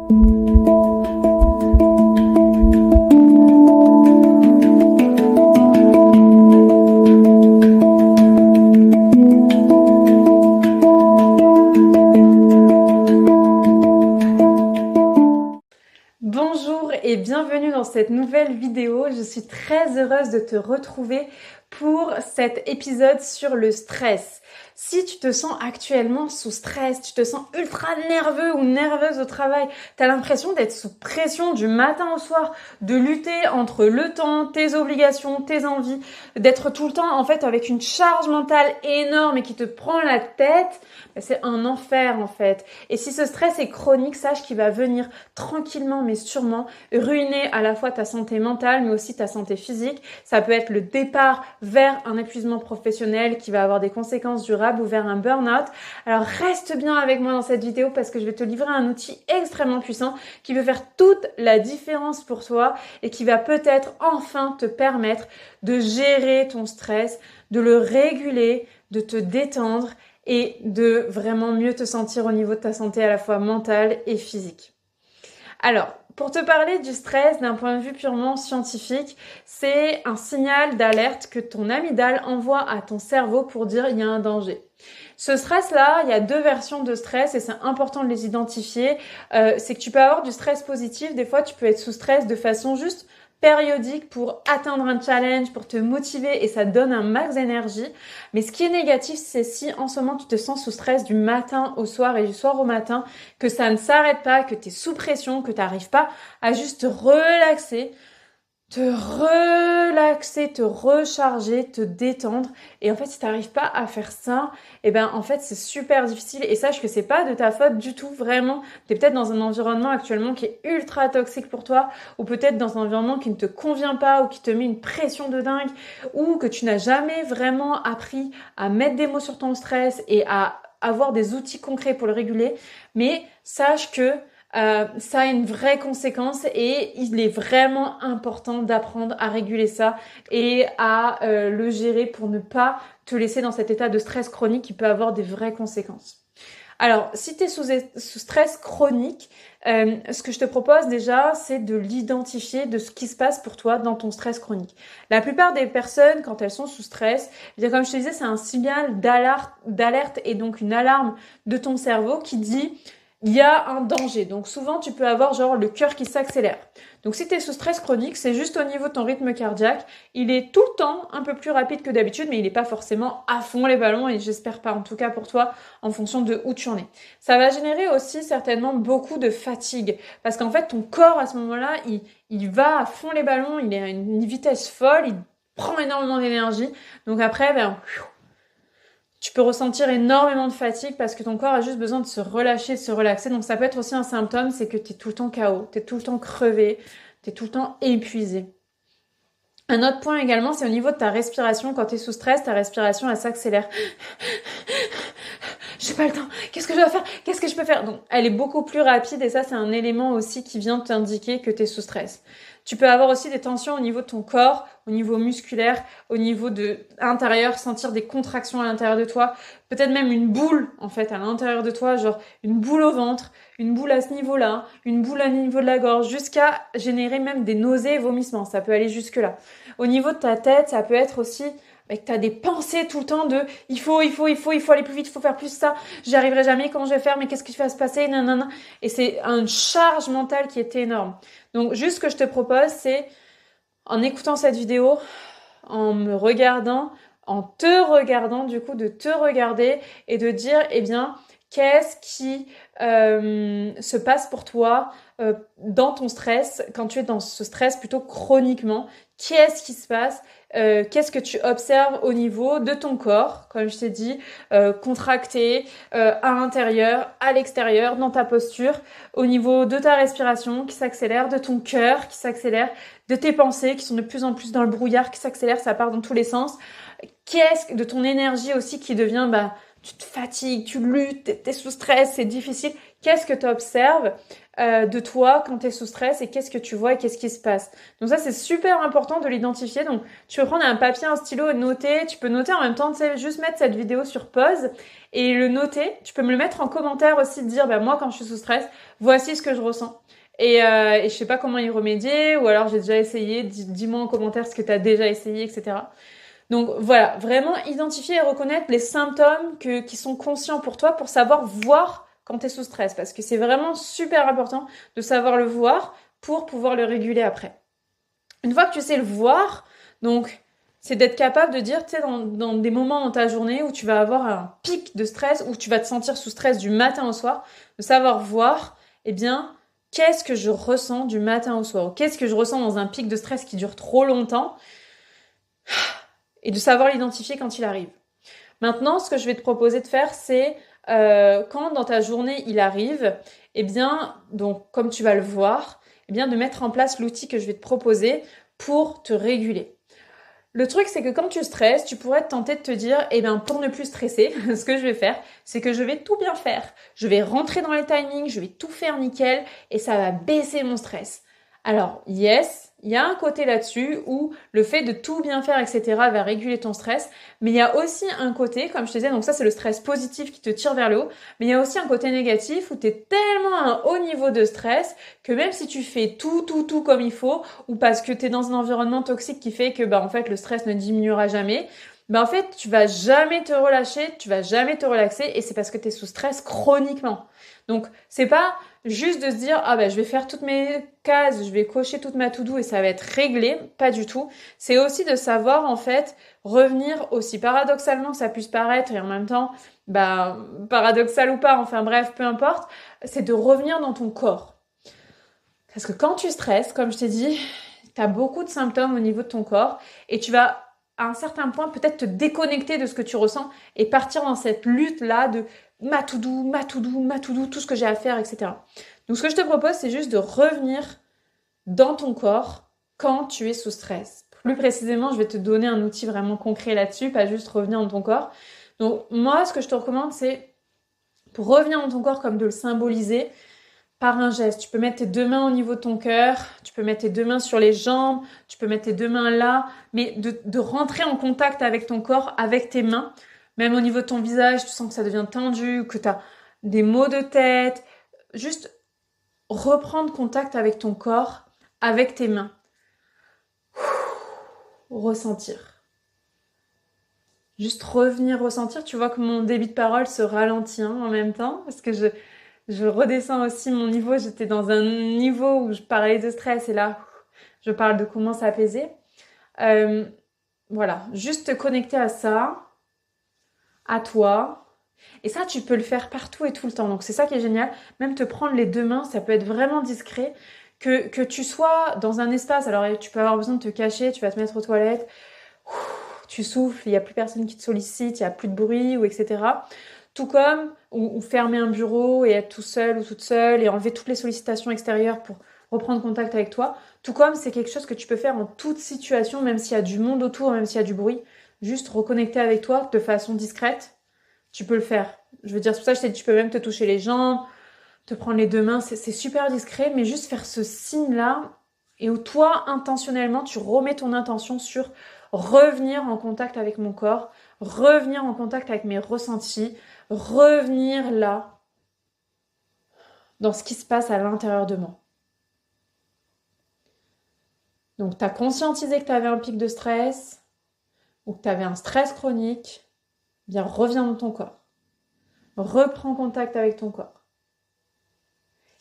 Bonjour et bienvenue dans cette nouvelle vidéo. Je suis très heureuse de te retrouver pour cet épisode sur le stress. Si tu te sens actuellement sous stress, tu te sens ultra nerveux ou nerveuse au travail, tu as l'impression d'être sous pression du matin au soir, de lutter entre le temps, tes obligations, tes envies, d'être tout le temps en fait avec une charge mentale énorme et qui te prend la tête, c'est un enfer en fait. Et si ce stress est chronique, sache qu'il va venir tranquillement mais sûrement ruiner à la fois ta santé mentale mais aussi ta santé physique. Ça peut être le départ vers un épuisement professionnel qui va avoir des conséquences durables ou vers un burn-out. Alors reste bien avec moi dans cette vidéo parce que je vais te livrer un outil extrêmement puissant qui peut faire toute la différence pour toi et qui va peut-être enfin te permettre de gérer ton stress, de le réguler, de te détendre et de vraiment mieux te sentir au niveau de ta santé à la fois mentale et physique. Alors, pour te parler du stress d'un point de vue purement scientifique, c'est un signal d'alerte que ton amygdale envoie à ton cerveau pour dire il y a un danger. Ce stress-là, il y a deux versions de stress et c'est important de les identifier. C'est que tu peux avoir du stress positif, des fois tu peux être sous stress de façon juste périodique pour atteindre un challenge, pour te motiver et ça te donne un max d'énergie. Mais ce qui est négatif, c'est si en ce moment tu te sens sous stress du matin au soir et du soir au matin, que ça ne s'arrête pas, que tu es sous pression, que tu n'arrives pas à juste te relaxer, te recharger, te détendre. Et en fait, si tu n'arrives pas à faire ça, en fait, c'est super difficile. Et sache que c'est pas de ta faute du tout, vraiment. Tu es peut-être dans un environnement actuellement qui est ultra toxique pour toi, ou peut-être dans un environnement qui ne te convient pas, ou qui te met une pression de dingue, ou que tu n'as jamais vraiment appris à mettre des mots sur ton stress et à avoir des outils concrets pour le réguler. Mais sache que ça a une vraie conséquence et il est vraiment important d'apprendre à réguler ça et à le gérer pour ne pas te laisser dans cet état de stress chronique qui peut avoir des vraies conséquences. Alors, si tu es sous stress chronique, ce que je te propose déjà, c'est de l'identifier de ce qui se passe pour toi dans ton stress chronique. La plupart des personnes, quand elles sont sous stress, comme je te disais, c'est un signal d'alerte et donc une alarme de ton cerveau qui dit il y a un danger. Donc souvent, tu peux avoir genre le cœur qui s'accélère. Donc si tu es sous stress chronique, c'est juste au niveau de ton rythme cardiaque. Il est tout le temps un peu plus rapide que d'habitude, mais il n'est pas forcément à fond les ballons et j'espère pas, en tout cas pour toi, en fonction de où tu en es. Ça va générer aussi certainement beaucoup de fatigue parce qu'en fait, ton corps à ce moment-là, il va à fond les ballons, il est à une vitesse folle, il prend énormément d'énergie. Donc après, tu peux ressentir énormément de fatigue parce que ton corps a juste besoin de se relâcher, de se relaxer. Donc ça peut être aussi un symptôme, c'est que tu es tout le temps KO, tu es tout le temps crevé, tu es tout le temps épuisé. Un autre point également, c'est au niveau de ta respiration. Quand tu es sous stress, ta respiration, elle s'accélère. J'ai pas le temps, qu'est-ce que je dois faire, qu'est-ce que je peux faire? Donc elle est beaucoup plus rapide et ça c'est un élément aussi qui vient t'indiquer que tu es sous stress. Tu peux avoir aussi des tensions au niveau de ton corps, au niveau musculaire, au niveau de intérieur, sentir des contractions à l'intérieur de toi, peut-être même une boule en fait à l'intérieur de toi, genre une boule au ventre, une boule à ce niveau-là, une boule à niveau de la gorge, jusqu'à générer même des nausées et vomissements, ça peut aller jusque-là. Au niveau de ta tête, ça peut être aussi que tu as des pensées tout le temps de il faut aller plus vite, il faut faire plus ça, j'y arriverai jamais, comment je vais faire, mais qu'est-ce qui va se passer, nanana. Et c'est une charge mentale qui est énorme. Donc juste ce que je te propose, c'est en écoutant cette vidéo, en me regardant, en te regardant du coup, de te regarder et de dire qu'est-ce qui se passe pour toi dans ton stress, quand tu es dans ce stress plutôt chroniquement, qu'est-ce qui se passe, qu'est-ce que tu observes au niveau de ton corps, comme je t'ai dit, contracté à l'intérieur, à l'extérieur, dans ta posture, au niveau de ta respiration qui s'accélère, de ton cœur qui s'accélère, de tes pensées qui sont de plus en plus dans le brouillard, qui s'accélèrent, ça part dans tous les sens, de ton énergie aussi qui devient tu te fatigues, tu luttes, t'es sous stress, c'est difficile. Qu'est-ce que tu observes de toi quand tu es sous stress et qu'est-ce que tu vois et qu'est-ce qui se passe. Donc ça, c'est super important de l'identifier. Donc tu peux prendre un papier, un stylo et noter. Tu peux noter en même temps, tu sais, juste mettre cette vidéo sur pause et le noter. Tu peux me le mettre en commentaire aussi, de dire, bah, moi, quand je suis sous stress, voici ce que je ressens. Et je sais pas comment y remédier, ou alors j'ai déjà essayé, dis-moi en commentaire ce que tu as déjà essayé, etc. Donc voilà, vraiment identifier et reconnaître les symptômes qui sont conscients pour toi pour savoir voir quand tu es sous stress. Parce que c'est vraiment super important de savoir le voir pour pouvoir le réguler après. Une fois que tu sais le voir, donc c'est d'être capable de dire, tu sais, dans des moments dans ta journée où tu vas avoir un pic de stress, où tu vas te sentir sous stress du matin au soir, de savoir voir, eh bien, qu'est-ce que je ressens du matin au soir, ou qu'est-ce que je ressens dans un pic de stress qui dure trop longtemps, et de savoir l'identifier quand il arrive. Maintenant, ce que je vais te proposer de faire, c'est quand dans ta journée il arrive, eh bien, donc comme tu vas le voir, eh bien, de mettre en place l'outil que je vais te proposer pour te réguler. Le truc, c'est que quand tu stresses, tu pourrais te tenter de te dire, eh bien, pour ne plus stresser, ce que je vais faire, c'est que je vais tout bien faire. Je vais rentrer dans les timings, je vais tout faire nickel et ça va baisser mon stress. Alors, yes, il y a un côté là-dessus où le fait de tout bien faire, etc., va réguler ton stress. Mais il y a aussi un côté, comme je te disais, donc ça c'est le stress positif qui te tire vers le haut. Mais il y a aussi un côté négatif où tu es tellement à un haut niveau de stress que même si tu fais tout comme il faut, ou parce que tu es dans un environnement toxique qui fait que bah, en fait le stress ne diminuera jamais, bah, en fait tu vas jamais te relâcher, tu vas jamais te relaxer et c'est parce que tu es sous stress chroniquement. Donc c'est pas juste de se dire ah ben je vais faire toutes mes cases, je vais cocher toute ma to-do et ça va être réglé, pas du tout. C'est aussi de savoir en fait revenir, aussi paradoxalement que ça puisse paraître et en même temps bah paradoxal ou pas, enfin bref, peu importe, c'est de revenir dans ton corps. Parce que quand tu stresses, comme je t'ai dit, tu as beaucoup de symptômes au niveau de ton corps et tu vas à un certain point peut-être te déconnecter de ce que tu ressens et partir dans cette lutte-là de ma to do, tout ce que j'ai à faire, etc. Donc ce que je te propose, c'est juste de revenir dans ton corps quand tu es sous stress. Plus précisément, je vais te donner un outil vraiment concret là-dessus, pas juste revenir dans ton corps. Donc moi, ce que je te recommande, c'est pour revenir dans ton corps comme de le symboliser, par un geste. Tu peux mettre tes deux mains au niveau de ton cœur, tu peux mettre tes deux mains sur les jambes, tu peux mettre tes deux mains là, mais de rentrer en contact avec ton corps, avec tes mains. Même au niveau de ton visage, tu sens que ça devient tendu, que tu as des maux de tête. Juste reprendre contact avec ton corps, avec tes mains. Ressentir. Juste revenir ressentir. Tu vois que mon débit de parole se ralentit en même temps, parce que je redescends aussi mon niveau. J'étais dans un niveau où je parlais de stress et là, je parle de comment s'apaiser. Voilà, juste te connecter à ça, à toi. Et ça, tu peux le faire partout et tout le temps. Donc, c'est ça qui est génial. Même te prendre les deux mains, ça peut être vraiment discret. Que tu sois dans un espace, alors tu peux avoir besoin de te cacher, tu vas te mettre aux toilettes, tu souffles, il n'y a plus personne qui te sollicite, il n'y a plus de bruit, ou etc. Tout comme, ou fermer un bureau et être tout seul ou toute seule et enlever toutes les sollicitations extérieures pour reprendre contact avec toi. Tout comme c'est quelque chose que tu peux faire en toute situation, même s'il y a du monde autour, même s'il y a du bruit. Juste reconnecter avec toi de façon discrète, tu peux le faire. Je veux dire, c'est pour ça que je t'ai dit, tu peux même te toucher les jambes, te prendre les deux mains, c'est super discret, mais juste faire ce signe-là et où toi, intentionnellement, tu remets ton intention sur revenir en contact avec mon corps, revenir en contact avec mes ressentis, revenir là, dans ce qui se passe à l'intérieur de moi. Donc, tu as conscientisé que tu avais un pic de stress ou que tu avais un stress chronique, bien reviens dans ton corps. Reprends contact avec ton corps.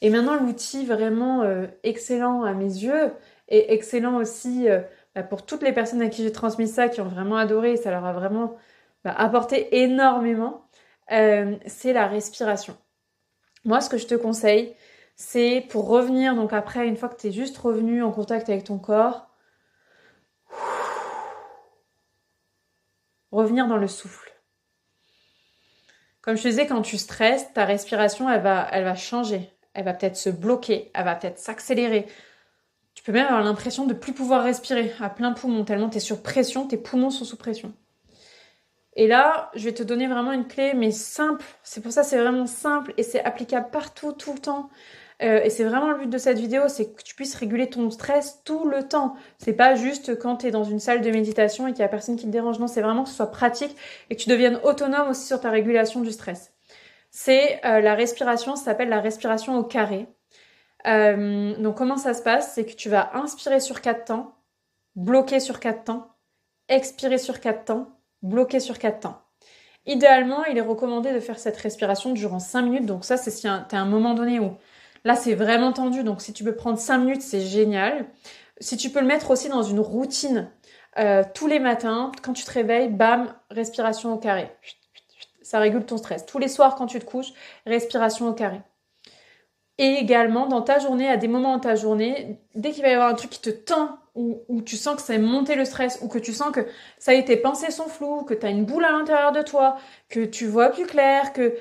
Et maintenant, l'outil vraiment excellent à mes yeux et excellent aussi pour toutes les personnes à qui j'ai transmis ça, qui ont vraiment adoré, ça leur a vraiment apporté énormément, c'est la respiration. Moi, ce que je te conseille, c'est pour revenir, donc après, une fois que tu es juste revenu en contact avec ton corps, revenir dans le souffle. Comme je te disais, quand tu stresses, ta respiration, elle va changer. Elle va peut-être se bloquer, elle va peut-être s'accélérer. Tu peux même avoir l'impression de ne plus pouvoir respirer à plein poumon, tellement tu es sur pression, tes poumons sont sous pression. Et là, je vais te donner vraiment une clé, mais simple. C'est pour ça c'est vraiment simple et c'est applicable partout, tout le temps. Et c'est vraiment le but de cette vidéo, c'est que tu puisses réguler ton stress tout le temps. C'est pas juste quand tu es dans une salle de méditation et qu'il y a personne qui te dérange. Non, c'est vraiment que ce soit pratique et que tu deviennes autonome aussi sur ta régulation du stress. C'est la respiration, ça s'appelle la respiration au carré. Donc comment ça se passe? C'est que tu vas inspirer sur 4 temps, bloquer sur 4 temps, expirer sur 4 temps, bloquer sur 4 temps. Idéalement, il est recommandé de faire cette respiration durant 5 minutes. Donc ça, c'est si t'as un moment donné où là, c'est vraiment tendu. Donc si tu peux prendre 5 minutes, c'est génial. Si tu peux le mettre aussi dans une routine, tous les matins, quand tu te réveilles, bam, respiration au carré. Ça régule ton stress. Tous les soirs, quand tu te couches, respiration au carré. Et également, dans ta journée, à des moments dans ta journée, dès qu'il va y avoir un truc qui te tend, ou tu sens que ça a monté le stress, ou que tu sens que ça y est, tes pensées sont floues, que tu as une boule à l'intérieur de toi, que tu vois plus clair, que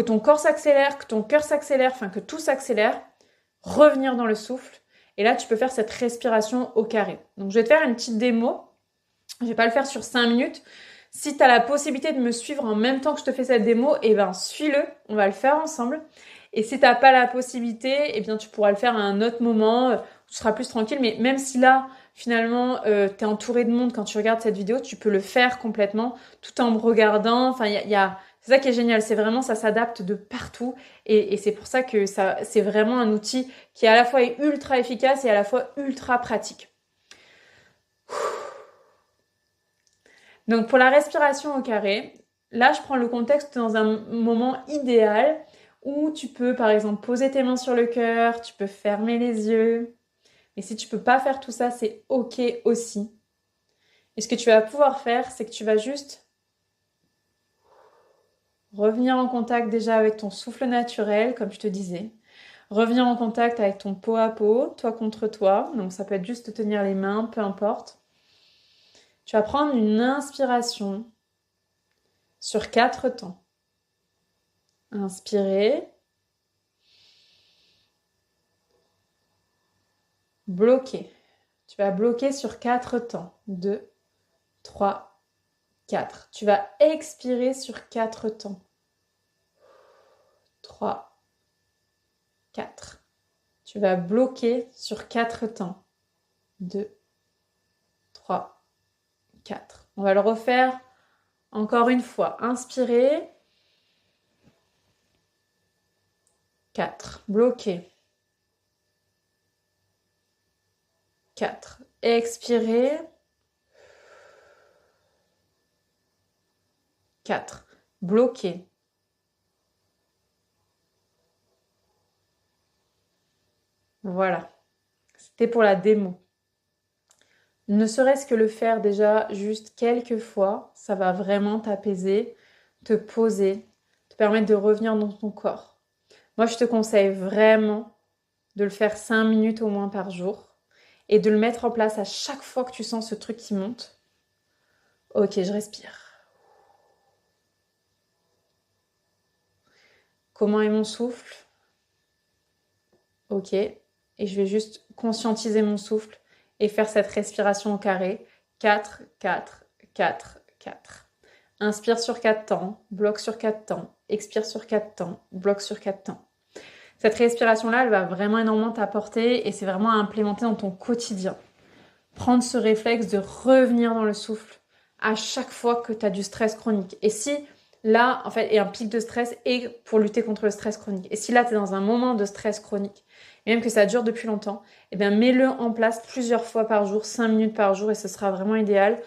ton corps s'accélère, que ton cœur s'accélère, enfin que tout s'accélère, revenir dans le souffle. Et là, tu peux faire cette respiration au carré. Donc, je vais te faire une petite démo. Je vais pas le faire sur 5 minutes. Si tu as la possibilité de me suivre en même temps que je te fais cette démo, eh ben, suis-le. On va le faire ensemble. Et si t'as pas la possibilité, eh bien, tu pourras le faire à un autre moment, où tu seras plus tranquille. Mais même si là, finalement, t'es entouré de monde quand tu regardes cette vidéo, tu peux le faire complètement, tout en me regardant. Enfin, c'est ça qui est génial. C'est vraiment, ça s'adapte de partout. Et c'est pour ça que c'est vraiment un outil qui à la fois est ultra efficace et à la fois ultra pratique. Donc, pour la respiration au carré, là, je prends le contexte dans un moment idéal où tu peux, par exemple, poser tes mains sur le cœur, tu peux fermer les yeux. Et si tu peux pas faire tout ça, c'est OK aussi. Et ce que tu vas pouvoir faire, c'est que tu vas juste revenir en contact déjà avec ton souffle naturel, comme je te disais. Revenir en contact avec ton peau à peau, toi contre toi. Donc ça peut être juste de tenir les mains, peu importe. Tu vas prendre une inspiration sur 4 temps. Inspirer. Bloquer. Tu vas bloquer sur 4 temps. 2, 3, 4. Tu vas expirer sur 4 temps. 3, 4. Tu vas bloquer sur 4 temps. 2, 3, 4. On va le refaire encore une fois. Inspirer. 4. Bloquer. 4. Expirer. 4. Bloquer. Voilà. C'était pour la démo. Ne serait-ce que le faire déjà juste quelques fois, ça va vraiment t'apaiser, te poser, te permettre de revenir dans ton corps. Moi, je te conseille vraiment de le faire 5 minutes au moins par jour et de le mettre en place à chaque fois que tu sens ce truc qui monte. Ok, je respire. Comment est mon souffle? Ok, et je vais juste conscientiser mon souffle et faire cette respiration au carré. 4, 4, 4, 4. Inspire sur 4 temps, bloque sur 4 temps, expire sur 4 temps, bloque sur 4 temps. Cette respiration-là, elle va vraiment énormément t'apporter et c'est vraiment à implémenter dans ton quotidien. Prendre ce réflexe de revenir dans le souffle à chaque fois que tu as du stress chronique. Et si là, en fait, il y a un pic de stress et pour lutter contre le stress chronique. Et si là, tu es dans un moment de stress chronique, et même que ça dure depuis longtemps, eh bien, mets-le en place plusieurs fois par jour, 5 minutes par jour et ce sera vraiment idéal.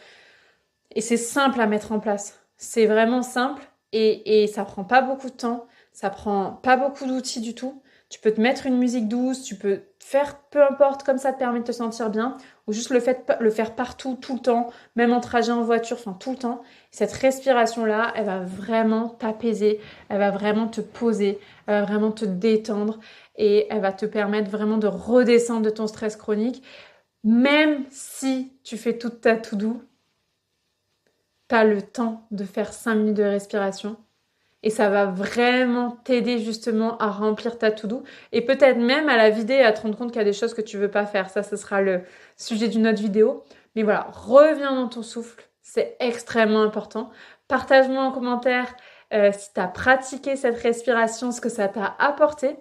Et c'est simple à mettre en place. C'est vraiment simple et ça prend pas beaucoup de temps. Ça prend pas beaucoup d'outils du tout. Tu peux te mettre une musique douce, tu peux faire peu importe, comme ça te permet de te sentir bien, ou juste le faire partout, tout le temps, même en trajet en voiture, enfin tout le temps. Cette respiration-là, elle va vraiment t'apaiser, elle va vraiment te poser, elle va vraiment te détendre et elle va te permettre vraiment de redescendre de ton stress chronique. Même si tu fais toute ta to-do, tu as le temps de faire 5 minutes de respiration. Et ça va vraiment t'aider justement à remplir ta to-do et peut-être même à la vider et à te rendre compte qu'il y a des choses que tu veux pas faire. Ça, ce sera le sujet d'une autre vidéo. Mais voilà, reviens dans ton souffle. C'est extrêmement important. Partage-moi en commentaire si tu as pratiqué cette respiration, ce que ça t'a apporté.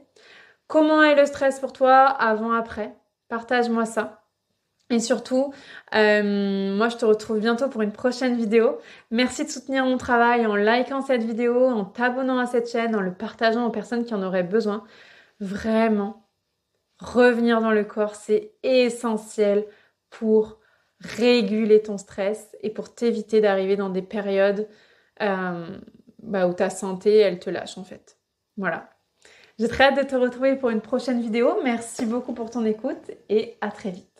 Comment est le stress pour toi avant, après? Partage-moi ça. Et surtout, moi je te retrouve bientôt pour une prochaine vidéo. Merci de soutenir mon travail en likant cette vidéo, en t'abonnant à cette chaîne, en le partageant aux personnes qui en auraient besoin. Vraiment, revenir dans le corps, c'est essentiel pour réguler ton stress et pour t'éviter d'arriver dans des périodes où ta santé, elle te lâche en fait. Voilà. J'ai très hâte de te retrouver pour une prochaine vidéo. Merci beaucoup pour ton écoute et à très vite.